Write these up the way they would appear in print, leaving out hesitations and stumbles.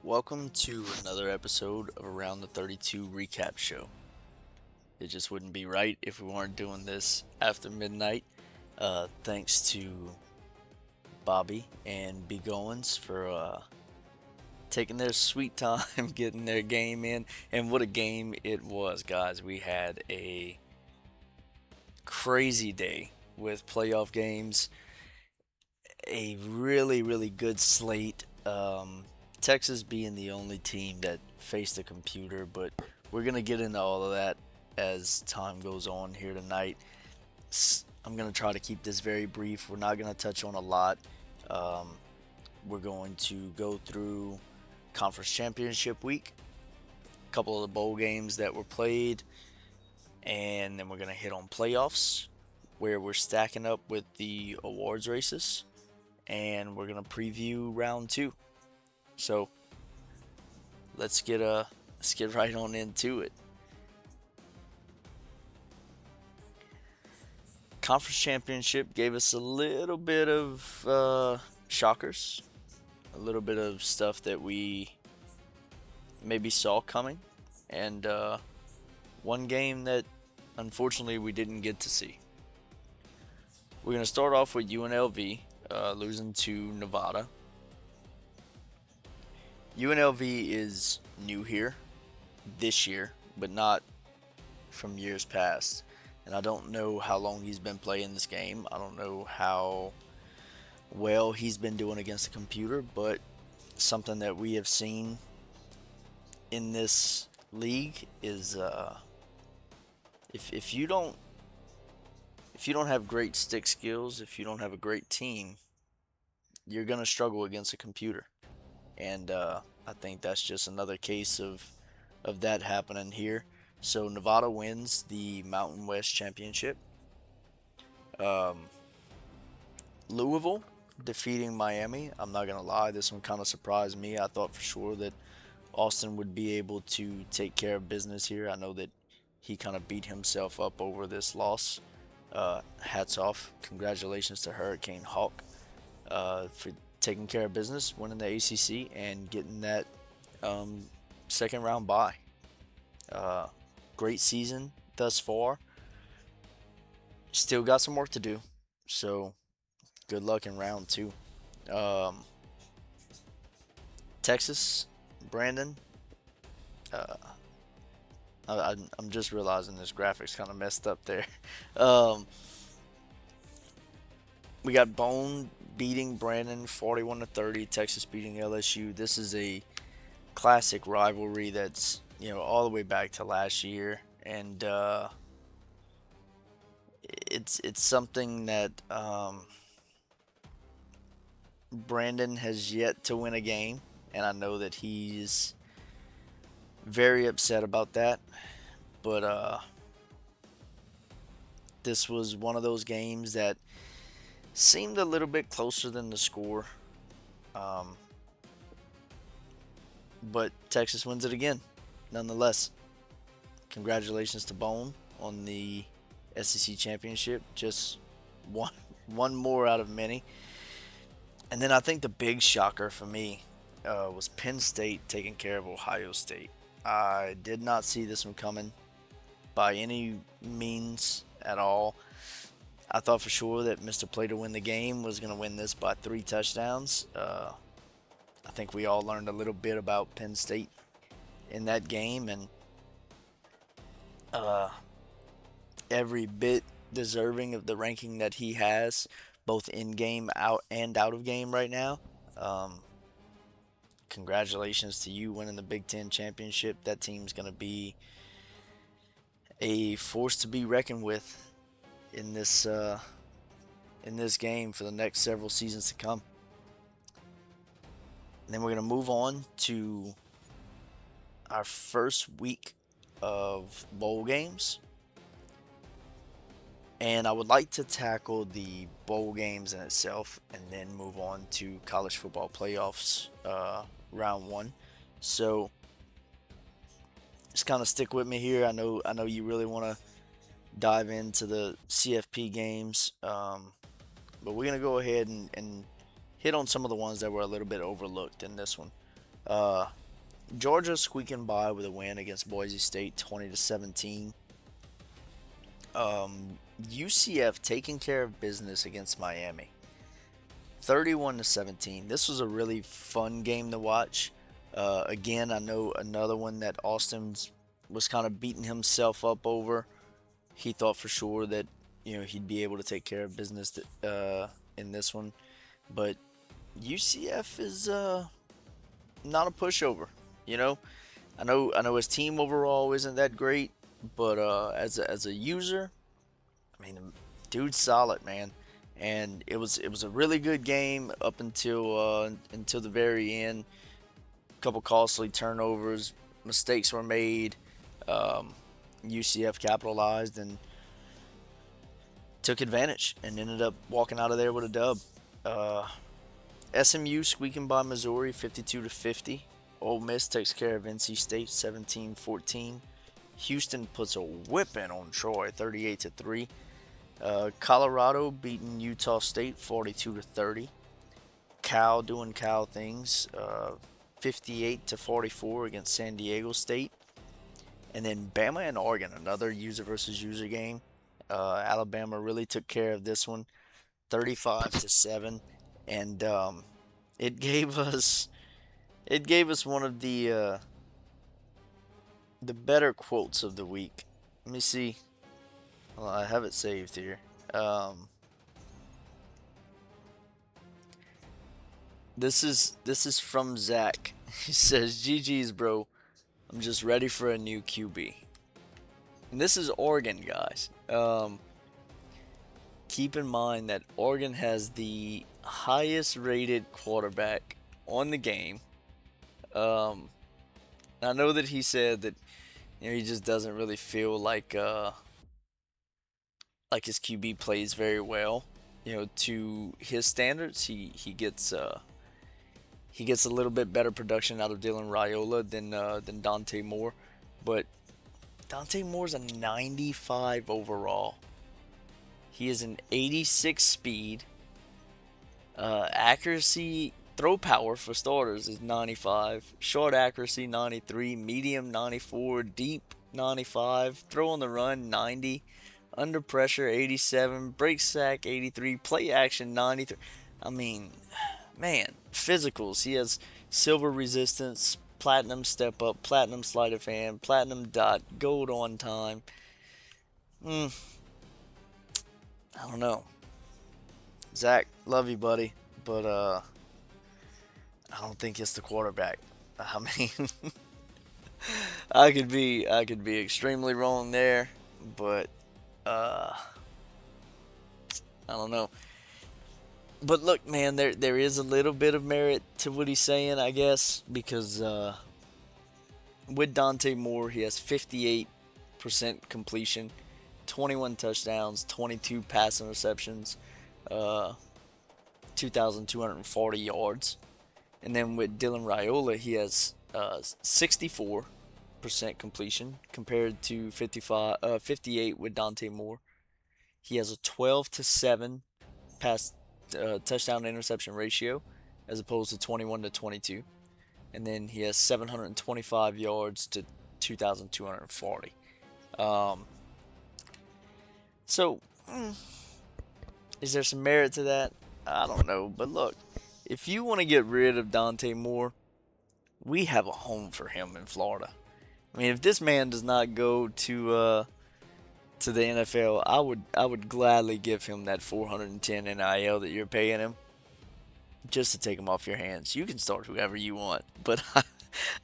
Welcome to another episode of Around the 32 Recap Show. It just wouldn't be right if we weren't doing this after midnight. Thanks to Bobby and B. Goins for taking their sweet time getting their game in. And what a game it was, guys. We had a crazy day with playoff games, a really good slate. Texas being the only team that faced a computer, but we're going to get into all of that as time goes on here tonight. I'm going to try to keep this very brief. We're not going to touch on a lot. Um, we're going to go through conference championship week, a couple of the bowl games that were played, and then we're going to hit on playoffs where we're stacking up with the awards races, and we're going to preview round two. So let's get right on into it. Conference championship gave us a little bit of shockers, a little bit of stuff that we maybe saw coming, and one game that unfortunately we didn't get to see. We're going to start off with UNLV losing to Nevada. UNLV is new here this year, but not from years past. And I don't know how long he's been playing this game. I don't know how well he's been doing against the computer, but something that we have seen in this league is if you don't have great stick skills, if you don't have a great team, you're gonna struggle against a computer. And I think that's just another case of that happening here. So Nevada wins the Mountain West Championship. Um, Louisville defeating Miami. I'm not gonna lie, this one kind of surprised me. I thought for sure that Austin would be able to take care of business here. I know that he kind of beat himself up over this loss. Hats off, congratulations to Hurricane Hawk for taking care of business, winning the ACC, and getting that second round bye. Great season thus far. Still got some work to do, so good luck in round two. Um, Texas, Brandon. Uh, I'm just realizing this graphics kind of messed up there. Um, we got Bone beating Brandon 41-30. Texas beating LSU. This is a classic rivalry that's all the way back to last year, and it's something that Brandon has yet to win a game, and I know that he's very upset about that. But this was one of those games that seemed a little bit closer than the score. Um, but Texas wins it again, nonetheless. Congratulations to Bone on the SEC championship. Just one more out of many. And then I think the big shocker for me was Penn State taking care of Ohio State. I did not see this one coming by any means at all. I thought for sure that Mr. Play to win the game was going to win this by 3 touchdowns. I think we all learned a little bit about Penn State in that game, and every bit deserving of the ranking that he has, both in game, out of game right now. Congratulations to you winning the Big Ten championship. That team's going to be a force to be reckoned with in this game for the next several seasons to come. And then we're going to move on to our first week of bowl games. And I would like to tackle the bowl games in itself and then move on to college football playoffs round one. So just kind of stick with me here. I know you really want to dive into the CFP games, but we're going to go ahead and hit on some of the ones that were a little bit overlooked in this one. Uh, Georgia squeaking by with a win against Boise State, 20-17. UCF taking care of business against Miami, 31-17. This was a really fun game to watch. Again, I know another one that Austin's was kind of beating himself up over. He thought for sure that he'd be able to take care of business in this one, but UCF is not a pushover. You know, I know his team overall isn't that great, but as a user, I mean, the dude's solid, man. And it was a really good game up until the very end. A couple costly turnovers, mistakes were made. Um, UCF capitalized and took advantage and ended up walking out of there with a dub. Uh, SMU squeaking by Missouri 52-50. Ole Miss takes care of NC State 17-14. Houston puts a whipping on Troy 38-3. Colorado beating Utah State 42-30. Cal doing Cal things 58-44 against San Diego State. And then Bama and Oregon, another user versus user game. Alabama really took care of this one 35-7, and it gave us one of the better quotes of the week. Let me see. Well, I have it saved here. This is from Zach. He says, "GG's, bro. I'm just ready for a new QB." And this is Oregon, guys. Keep in mind that Oregon has the highest rated quarterback on the game. Um, I know that he said that he just doesn't really feel like his QB plays very well. To his standards, he gets a little bit better production out of Dylan Raiola than Dante Moore, but Dante Moore's a 95 overall. He is an 86 speed. Accuracy, throw power for starters is 95. Short accuracy 93. Medium 94. Deep 95. Throw on the run 90. Under pressure 87. Break sack 83. Play action 93. I mean, man, physicals. He has silver resistance, platinum step up, platinum sleight of hand, platinum dot, gold on time. I don't know. Zach, love you, buddy, but I don't think it's the quarterback. I mean, I could be extremely wrong there, but uh, I don't know. But look, man, there is a little bit of merit to what he's saying, I guess, because with Dante Moore, he has 58% completion, 21 touchdowns, 22 pass interceptions, uh, 2,240 yards. And then with Dylan Raiola, he has 64% completion compared to 58 with Dante Moore. He has a 12-7 pass touchdown to interception ratio as opposed to 21-22. And then he has 725 yards to 2,240. Um, so, is there some merit to that? I don't know. But look, if you want to get rid of Dante Moore, we have a home for him in Florida. I mean, if this man does not go to the NFL, I would gladly give him that 410 NIL that you're paying him just to take him off your hands. You can start whoever you want, but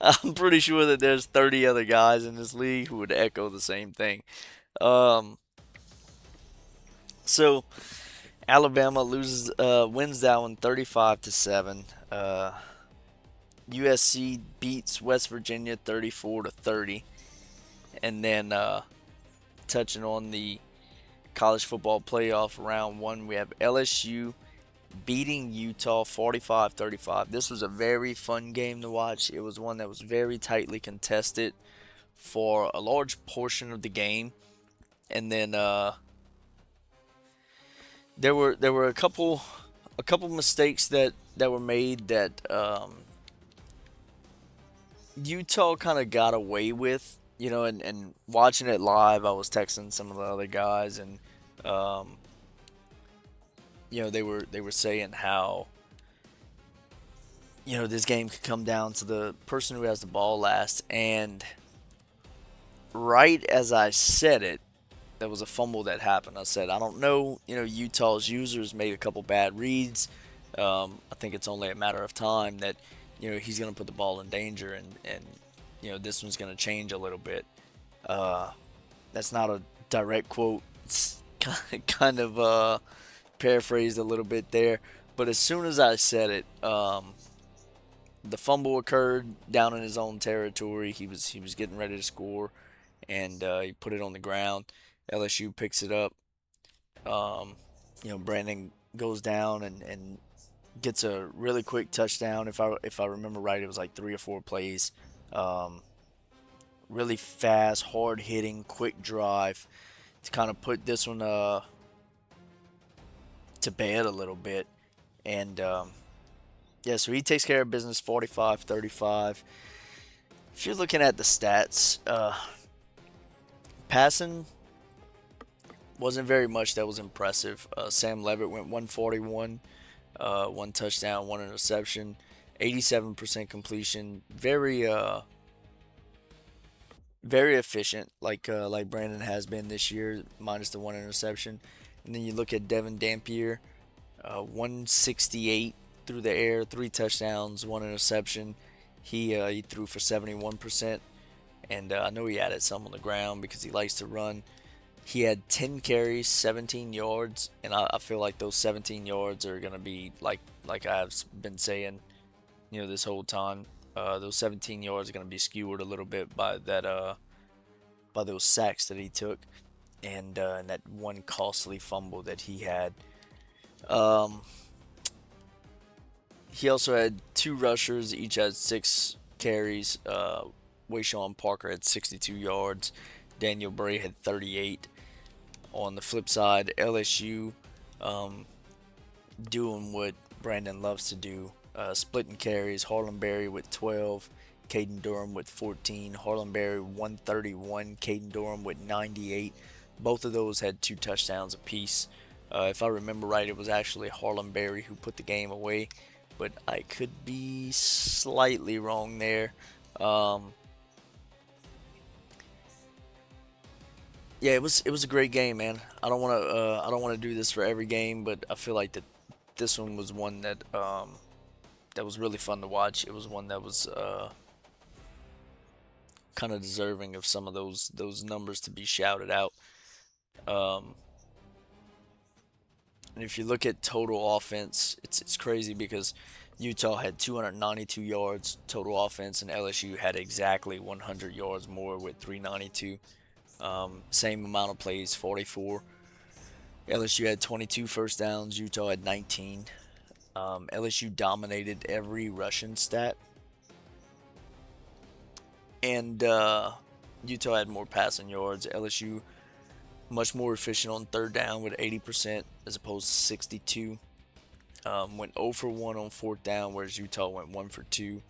I'm pretty sure that there's 30 other guys in this league who would echo the same thing. Um, so Alabama wins that one 35-7. USC beats West Virginia 34-30, and then touching on the college football playoff round one, we have LSU beating Utah 45-35. This was a very fun game to watch. It was one that was very tightly contested for a large portion of the game, and then there were a couple mistakes that were made that Utah kind of got away with, and watching it live, I was texting some of the other guys, and um, they were saying how, this game could come down to the person who has the ball last, and right as I said it, there was a fumble that happened. I said, I don't know, Utah's users made a couple bad reads. I think it's only a matter of time that, he's going to put the ball in danger, and this one's going to change a little bit. Uh, that's not a direct quote. It's kind of paraphrased a little bit there. But as soon as I said it, the fumble occurred down in his own territory. He was getting ready to score, and he put it on the ground. LSU picks it up. Um, Brandon goes down and gets a really quick touchdown. If I remember right, it was like 3 or 4 plays. Um, Really fast, hard hitting, quick drive to kind of put this one to bed a little bit. And yeah, so he takes care of business 45-35. If you're looking at the stats, passing wasn't very much that was impressive. Sam Levitt went 141, one touchdown, one interception, 87% completion. Very efficient, like Brandon has been this year, minus the one interception. And then you look at Devin Dampier, 168 through the air, 3 touchdowns, one interception. He threw for 71%, and I know he added some on the ground because he likes to run. He had 10 carries, 17 yards, and I feel like those 17 yards are gonna be like I've been saying, this whole time. Those 17 yards are gonna be skewered a little bit by those sacks that he took, and that one costly fumble that he had. Um, he also had 2 rushers, each had 6 carries. Wayshawn Parker had 62 yards. Daniel Bray had 38. On the flip side, LSU um, doing what Brandon loves to do, splitting carries. Harlan Berry with 12, Caden Durham with 14. Harlan Berry 131, Caden Durham with 98. Both of those had 2 touchdowns apiece. If I remember right, it was actually Harlan Berry who put the game away, but I could be slightly wrong there. Um, yeah, it was a great game, man. I don't want to do this for every game, but I feel like that this one was one that was really fun to watch. It was one that was kind of deserving of some of those numbers to be shouted out. Um, and if you look at total offense, it's crazy because Utah had 292 yards total offense, and LSU had exactly 100 yards more with 392. Same amount of plays, 44. LSU had 22 first downs. Utah had 19. LSU dominated every rushing stat, and Utah had more passing yards. LSU much more efficient on third down with 80% as opposed to 62. Went 0 for 1 on fourth down, whereas Utah went 1 for 2.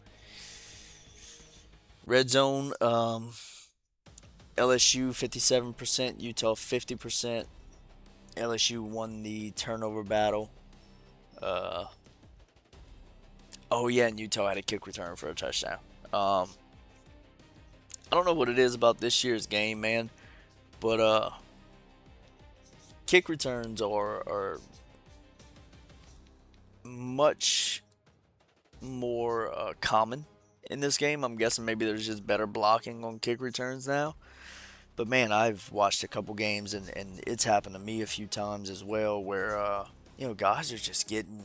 Red zone, LSU 57%, Utah 50%. LSU won the turnover battle. Uh, oh yeah, and Utah had a kick return for a touchdown. Um, I don't know what it is about this year's game, man, but kick returns are much more common in this game. I'm guessing maybe there's just better blocking on kick returns now. But man, I've watched a couple games, and it's happened to me a few times as well, where guys are just getting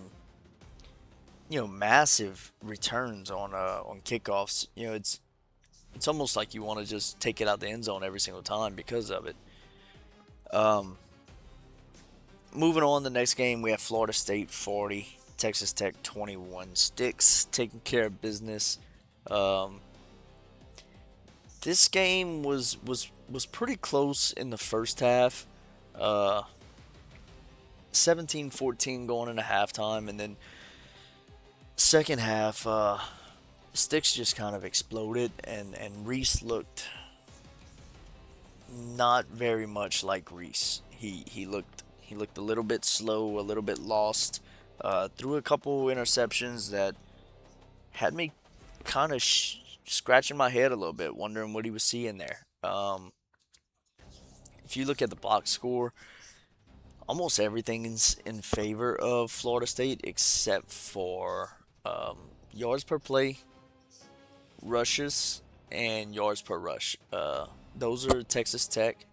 massive returns on kickoffs. It's almost like you want to just take it out the end zone every single time because of it. Um, Moving on, the next game we have Florida State 40, Texas Tech 21. Sticks taking care of business. Um, this game was pretty close in the first half. Uh, 17-14 going into halftime, and then second half, Sticks just kind of exploded, and Reese looked not very much like Reese. He looked a little bit slow, a little bit lost. Threw a couple interceptions that had me kind of scratching my head a little bit, wondering what he was seeing there. If you look at the box score, almost everything's in favor of Florida State except for yards per play, rushes, and yards per rush. Those are Texas Tech.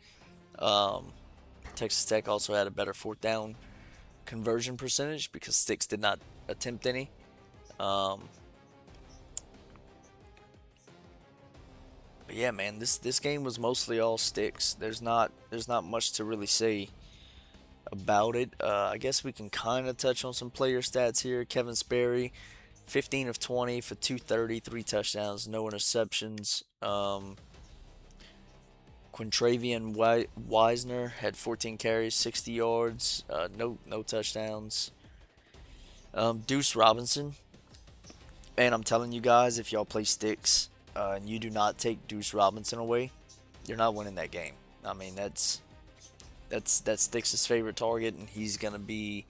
Um, Texas Tech also had a better fourth down conversion percentage because Sticks did not attempt any. Um, but yeah, man, this game was mostly all Sticks. There's not much to really say about it. I guess we can kind of touch on some player stats here. Kevin Sperry, 15 of 20 for 230, three touchdowns, no interceptions. Quintravian Wisner had 14 carries, 60 yards, no touchdowns. Deuce Robinson, and I'm telling you guys, if y'all play Sticks and you do not take Deuce Robinson away, you're not winning that game. I mean, that's Sticks' favorite target, and he's gonna be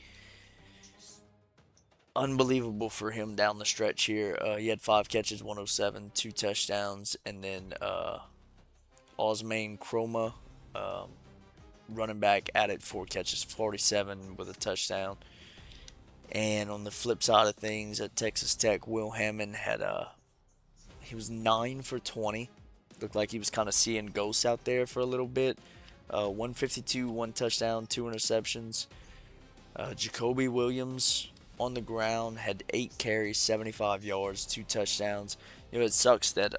unbelievable for him down the stretch here. He had 5 catches, 107, two touchdowns, and then Osmane Chroma, um, running back, added 4 catches, 47 with a touchdown. And on the flip side of things, at Texas Tech, Will Hammond he was 9 for 20. Looked like he was kind of seeing ghosts out there for a little bit. 152, one touchdown, two interceptions. Jacoby Williams on the ground had 8 carries, 75 yards, two touchdowns. It sucks that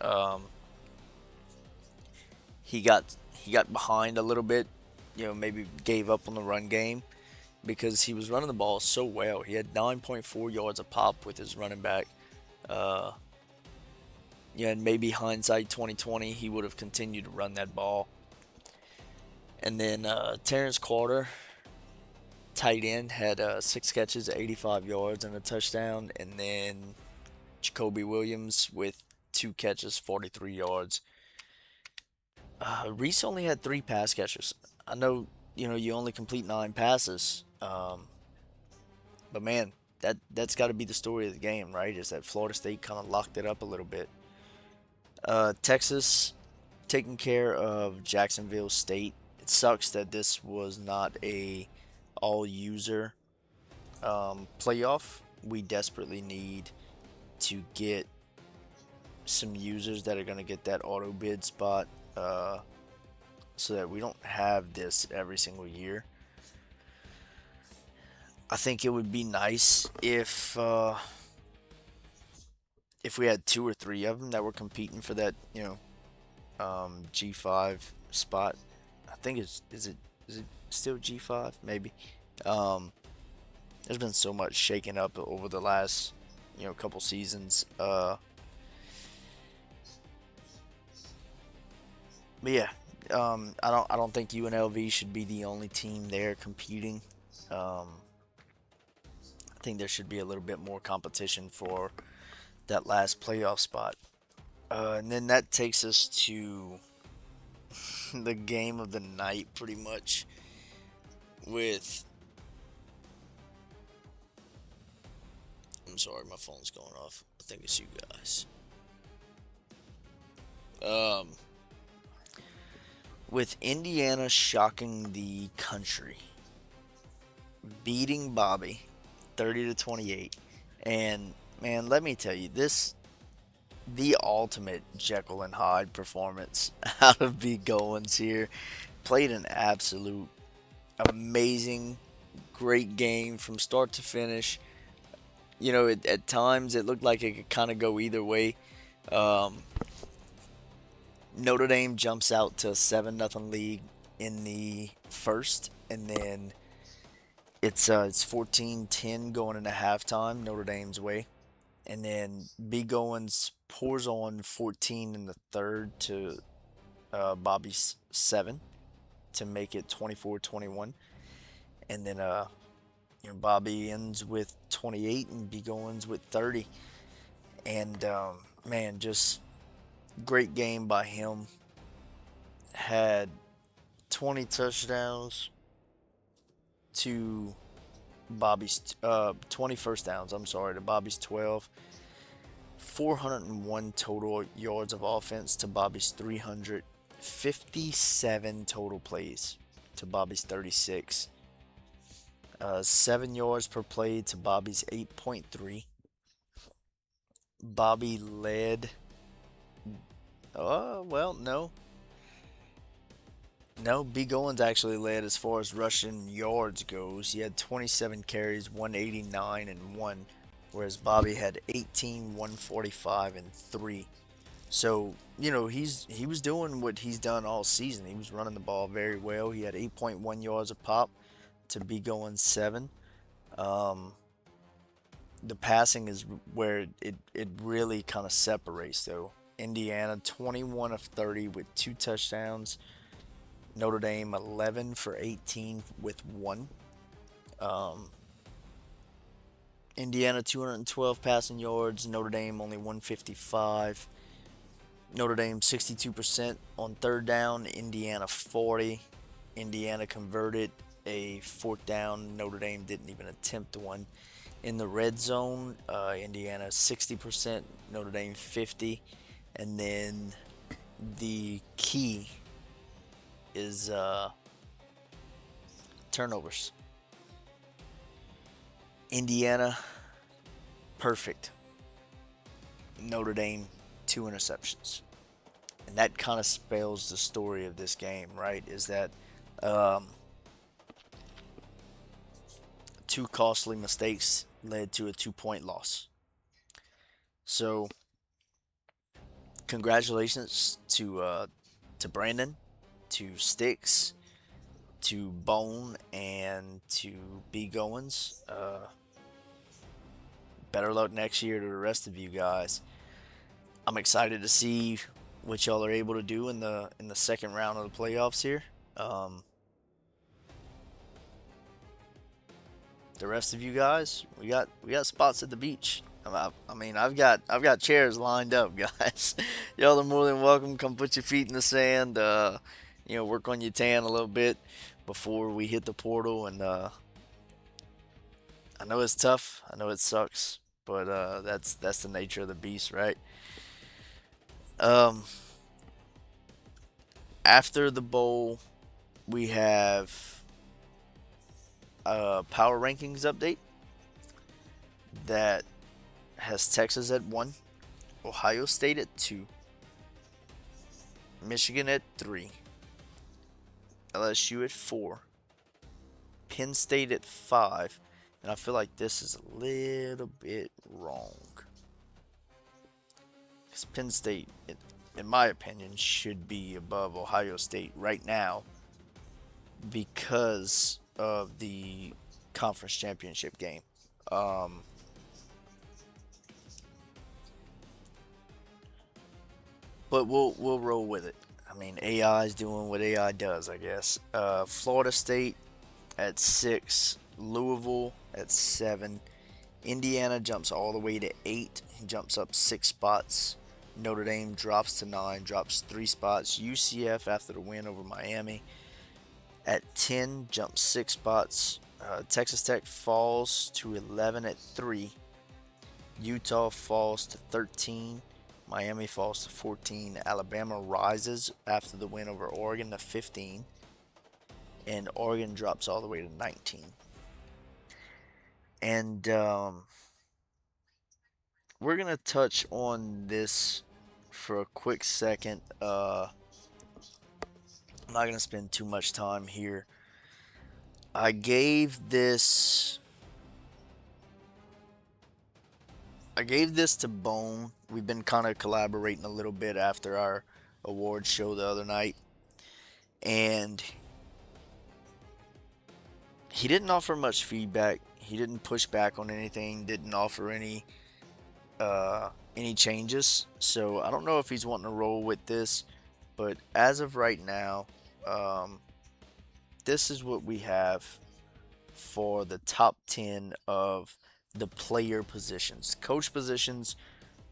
he got behind a little bit. Maybe gave up on the run game because he was running the ball so well. He had 9.4 yards a pop with his running back. Uh, and maybe hindsight 2020, he would have continued to run that ball. And then Terrence Carter, tight end, had 6 catches, 85 yards, and a touchdown. And then Jacoby Williams with 2 catches, 43 yards. Reese only had 3 pass catchers. I know, you only complete 9 passes, but man, that's got to be the story of the game, right? Is that Florida State kind of locked it up a little bit. Texas taking care of Jacksonville State. It sucks that this was not a all-user playoff. We desperately need to get some users that are going to get that auto bid spot, so that we don't have this every single year. I think it would be nice if we had 2 or 3 of them that were competing for that, G5 spot. I think is it still G5 maybe. Um, there's been so much shaken up over the last couple seasons. But yeah, I don't think UNLV should be the only team there competing. Um, I think there should be a little bit more competition for that last playoff spot. And then that takes us to the game of the night, pretty much. With, I'm sorry, my phone's going off. I think it's you guys. Um, with Indiana shocking the country, beating Bobby 30-28, and man, let me tell you, the ultimate Jekyll and Hyde performance out of B. Goins here. Played an absolute amazing, great game from start to finish. At times it looked like it could kind of go either way. Um, Notre Dame jumps out to a 7-0 lead in the first, and then it's 14-10 going into halftime, Notre Dame's way. And then B. Goins pours on 14 in the third to Bobby's 7 to make it 24-21. And then Bobby ends with 28 and B. Goins with 30. And man, just great game by him. Had 20 touchdowns to Bobby's 20 first downs. I'm sorry, to Bobby's 12. 401 total yards of offense to Bobby's 300. 57 total plays to Bobby's 36. 7 yards per play to Bobby's 8.3. Bobby led. Well, no. No, B. Goins actually led as far as rushing yards goes. He had 27 carries, 189 and 1, whereas Bobby had 18, 145 and 3. So, he was doing what he's done all season. He was running the ball very well. He had 8.1 yards a pop to be going 7. Um, the passing is where it really kind of separates, though. Indiana 21 of 30 with 2 touchdowns. Notre Dame 11 for 18 with 1. Um, Indiana 212 passing yards. Notre Dame only 155. Notre Dame 62% on third down. Indiana 40. Indiana converted a fourth down. Notre Dame didn't even attempt one. In the red zone, Indiana 60%. Notre Dame 50. And then the key is turnovers. Indiana, perfect. Notre Dame, 2 interceptions. And that kind of spells the story of this game, right? Is that 2 costly mistakes led to a 2-point loss. So, congratulations to Brandon, to Sticks, to Bone, and to B. Goins. Better luck next year to the rest of you guys. I'm excited to see what y'all are able to do in the second round of the playoffs here. The rest of you guys, we got spots at the beach. I mean, I've got chairs lined up, guys. Y'all are more than welcome. Come put your feet in the sand. Work on your tan a little bit before we hit the portal. And I know it's tough. I know it sucks, but that's the nature of the beast, right? Um, After the bowl, we have a power rankings update that has Texas at 1, Ohio State at 2, Michigan at 3, LSU at 4, Penn State at 5, and I feel like this is a little bit wrong. Because Penn State, in my opinion, should be above Ohio State right now because of the conference championship game. But we'll roll with it. I mean, AI is doing what AI does, I guess. Florida State at 6, Louisville at 7, Indiana jumps all the way to 8, he jumps up 6 spots. Notre Dame drops to 9, drops 3 spots. UCF after the win over Miami at 10, jumps 6 spots. Texas Tech falls to 11 at 3. Utah falls to 13. Miami falls to 14. Alabama rises after the win over Oregon to 15. And Oregon drops all the way to 19. And we're going to touch on this for a quick second. I'm not going to spend too much time here. I gave this to Bone. We've been kind of collaborating a little bit after our awards show the other night. And he didn't offer much feedback. He didn't push back on anything, didn't offer any changes. So I don't know if he's wanting to roll with this, but as of right now, this is what we have for the top 10 of the player positions. Coach positions,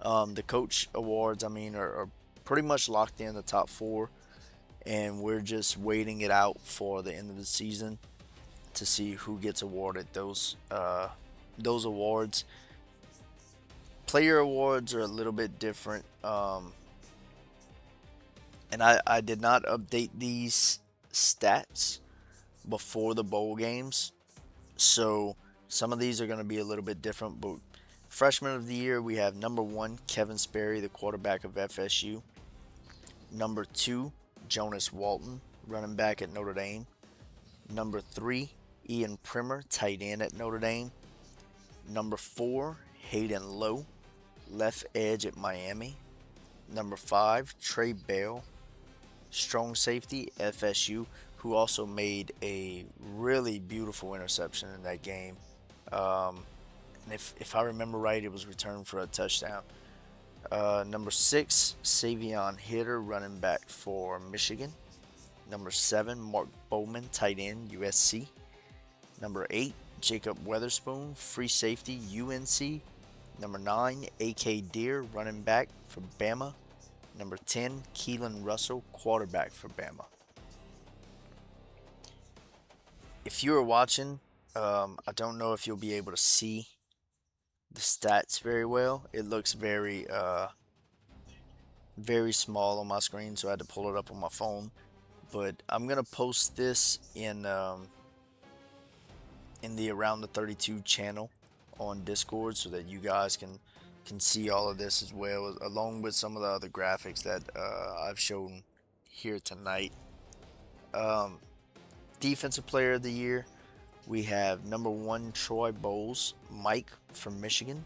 The coach awards, I mean, are pretty much locked in the top four, and we're just waiting it out for the end of the season to see who gets awarded those awards. Player awards are a little bit different, and I did not update these stats before the bowl games, so some of these are going to be a little bit different. But freshman of the year, we have number one Kevin Sperry, the quarterback of FSU. Number two, Jonas Walton, running back at Notre Dame. Number three, Ian Primer, tight end at Notre Dame. Number four, Hayden Lowe, left edge at Miami. Number five, Trey Bell, strong safety, FSU, who also made a really beautiful interception in that game. Um, and if I remember right, it was returned for a touchdown. Number six, Savion Hitter, running back for Michigan. Number seven, Mark Bowman, tight end, USC. Number eight, Jacob Weatherspoon, free safety, UNC. Number nine, A.K. Deer, running back for Bama. Number 10, Keelan Russell, quarterback for Bama. If you are watching, I don't know if you'll be able to see the stats very well. It looks very small on my screen, so I had to pull it up on my phone. But I'm gonna post this in the Around the 32 channel on Discord so that you guys can see all of this as well, along with some of the other graphics that I've shown here tonight. Um, Defensive Player of the Year, we have number one Troy Bowles, Mike from Michigan.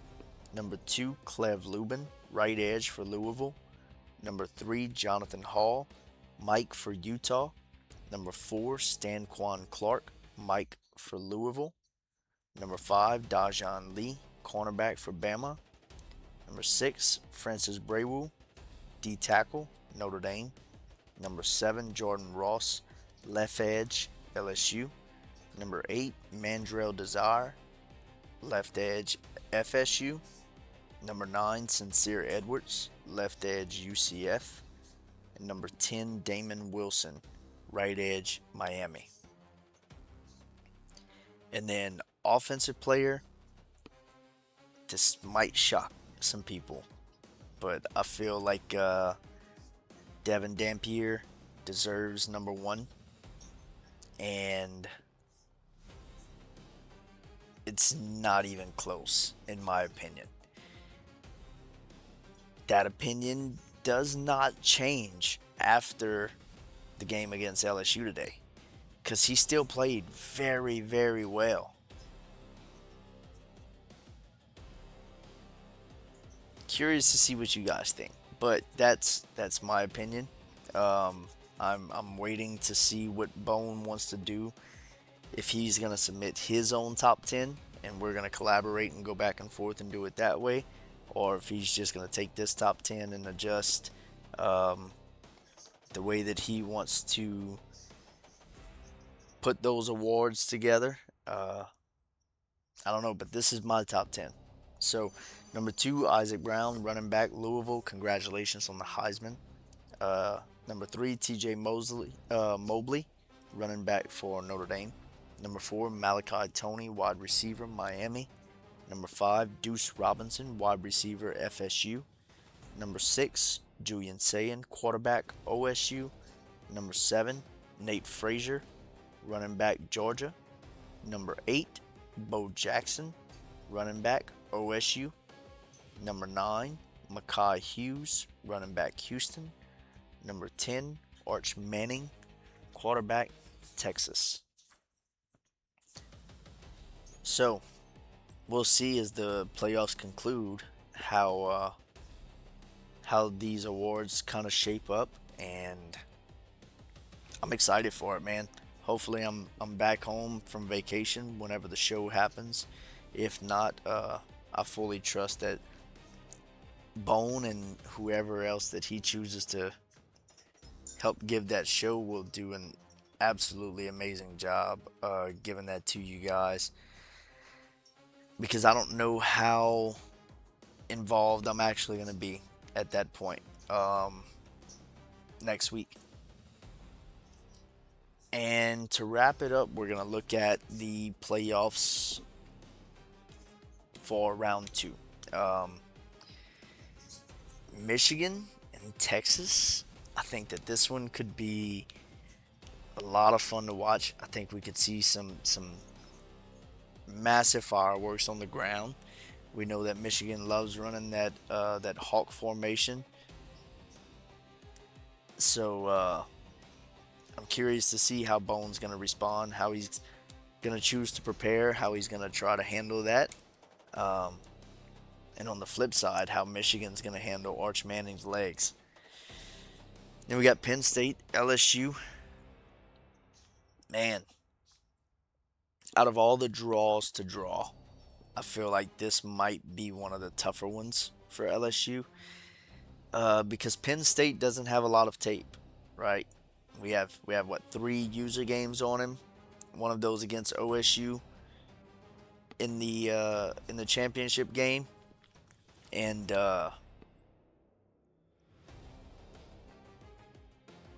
Number two Clev Lubin, right edge for Louisville. Number three Jonathan Hall, Mike for Utah. Number four Stanquan Clark, Mike for Louisville. Number five Dajon Lee, cornerback for Bama. Number six Francis Braywood, D tackle, Notre Dame. Number seven Jordan Ross, left edge, LSU. Number eight Mandrell Desire, left edge, FSU. Number nine Sincere Edwards, left edge, UCF. And number 10 Damon Wilson, right edge, Miami. And then offensive player, this might shock some people, but I feel like Devin Dampier deserves number one, and it's not even close, in my opinion. That opinion does not change after the game against LSU today, because he still played very, very well. Curious to see what you guys think, but that's my opinion. I'm waiting to see what Bone wants to do. If he's gonna submit his own top 10, and we're gonna collaborate and go back and forth and do it that way, or if he's just gonna take this top 10 and adjust um, the way that he wants to put those awards together. I don't know, but this is my top 10. So, number two, Isaac Brown, running back, Louisville. Congratulations on the Heisman. Number three, T.J. Mobley, running back for Notre Dame. Number four, Malachi Tony, wide receiver, Miami. Number five, Deuce Robinson, wide receiver, FSU. Number six, Julian Sayin, quarterback, OSU. Number seven, Nate Frazier, running back, Georgia. Number eight, Bo Jackson, running back, OSU. Number 9, Makai Hughes, running back, Houston. Number 10, Arch Manning, quarterback, Texas. So, we'll see as the playoffs conclude how these awards kind of shape up, and I'm excited for it, man. Hopefully, I'm back home from vacation whenever the show happens. If not, I fully trust that Bone and whoever else that he chooses to help give that show will do an absolutely amazing job giving that to you guys. Because I don't know how involved I'm actually going to be at that point next week. And to wrap it up, we're going to look at the playoffs for round two. Um, Michigan and Texas. I think that this one could be a lot of fun to watch. I think we could see some massive fireworks on the ground. We know that Michigan loves running that hawk formation. So I'm curious to see how Bone's going to respond, how he's going to choose to prepare, how he's going to try to handle that. Um, and on the flip side, how Michigan's going to handle Arch Manning's legs. Then we got Penn State, LSU. Man, out of all the draws to draw, I feel like this might be one of the tougher ones for LSU because Penn State doesn't have a lot of tape, right? We have what, 3 user games on him. One of those against OSU in the championship game, and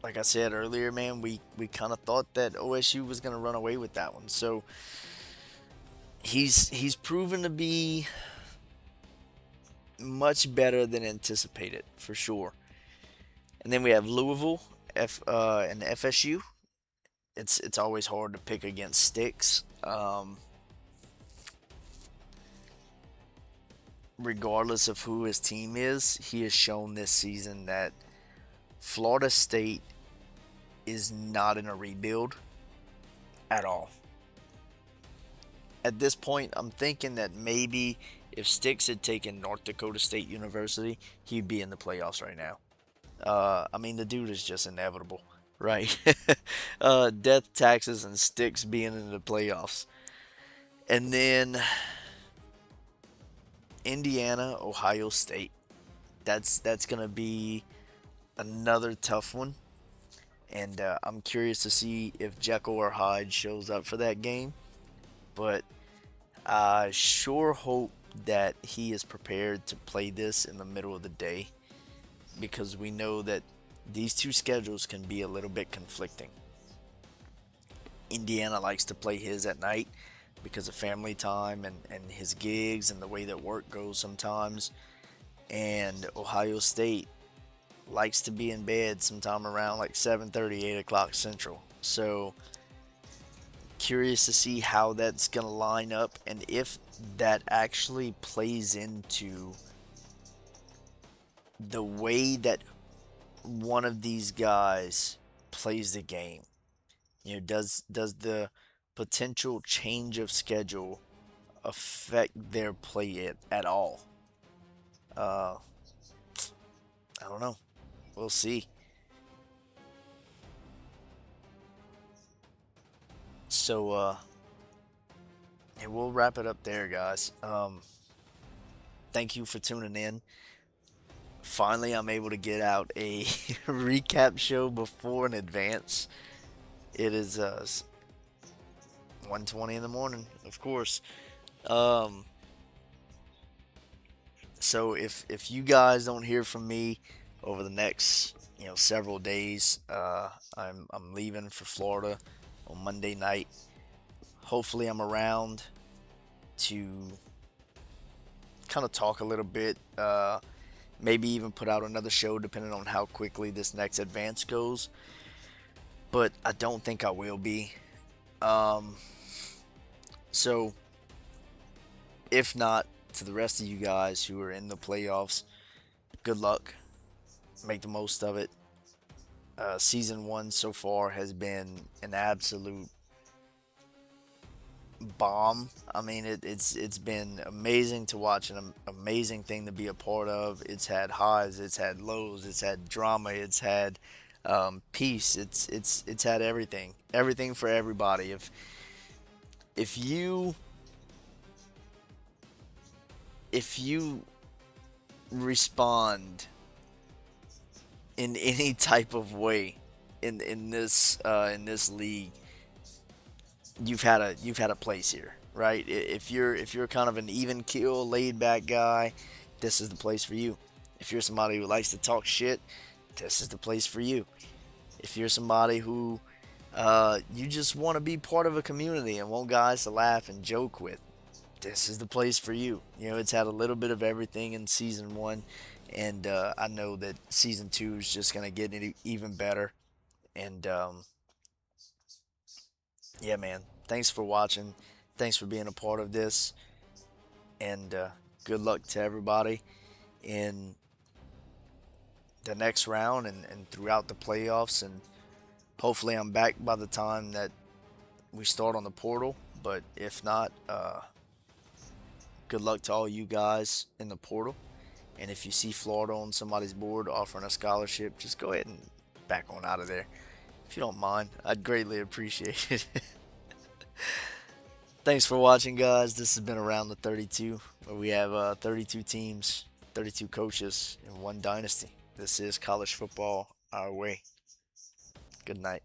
like I said earlier, man, we kind of thought that OSU was gonna run away with that one. So he's proven to be much better than anticipated for sure. And then we have Louisville, and FSU. It's always hard to pick against sticks. Regardless of who his team is, he has shown this season that Florida State is not in a rebuild at all. At this point, I'm thinking that maybe if Sticks had taken North Dakota State University, he'd be in the playoffs right now. I mean, the dude is just inevitable, right? Death, taxes, and Sticks being in the playoffs. And then Indiana, Ohio State. That's gonna be another tough one, and I'm curious to see if Jekyll or Hyde shows up for that game. But I sure hope that he is prepared to play this in the middle of the day because we know that these two schedules can be a little bit conflicting. Indiana likes to play his at night because of family time and his gigs and the way that work goes sometimes. And Ohio State likes to be in bed sometime around like 7:30, 8 o'clock Central. So curious to see how that's going to line up and if that actually plays into the way that one of these guys plays the game. You know, does the potential change of schedule affect their play at all? Uh, I don't know. We'll see. So, yeah, we'll wrap it up there, guys. Thank you for tuning in. Finally, I'm able to get out a recap show before in advance. It is 1:20 in the morning, of course. Um, so if you guys don't hear from me over the next several days, I'm leaving for Florida on Monday night. Hopefully, I'm around to kind of talk a little bit. Maybe even put out another show depending on how quickly this next advance goes. But I don't think I will be. Um, so, if not, to the rest of you guys who are in the playoffs, good luck. Make the most of it. Season 1 so far has been an absolute bomb. I mean, it's been amazing to watch, an amazing thing to be a part of. It's had highs, it's had lows, it's had drama, it's had peace. It's had everything for everybody. If you if you respond in any type of way in this league, you've had a place here, right? If you're kind of an even keel, laid back guy, this is the place for you. If you're somebody who likes to talk shit, this is the place for you. If you're somebody who you just want to be part of a community and want guys to laugh and joke with, this is the place for you. You know, it's had a little bit of everything in season one, and I know that season two is just gonna get even better. And yeah, man, thanks for watching. Thanks for being a part of this, and good luck to everybody in the next round and throughout the playoffs. And hopefully, I'm back by the time that we start on the portal. But if not, good luck to all you guys in the portal. And if you see Florida on somebody's board offering a scholarship, just go ahead and back on out of there. If you don't mind, I'd greatly appreciate it. Thanks for watching, guys. This has been Around the 32, where we have 32 teams, 32 coaches, and one dynasty. This is college football our way. Good night.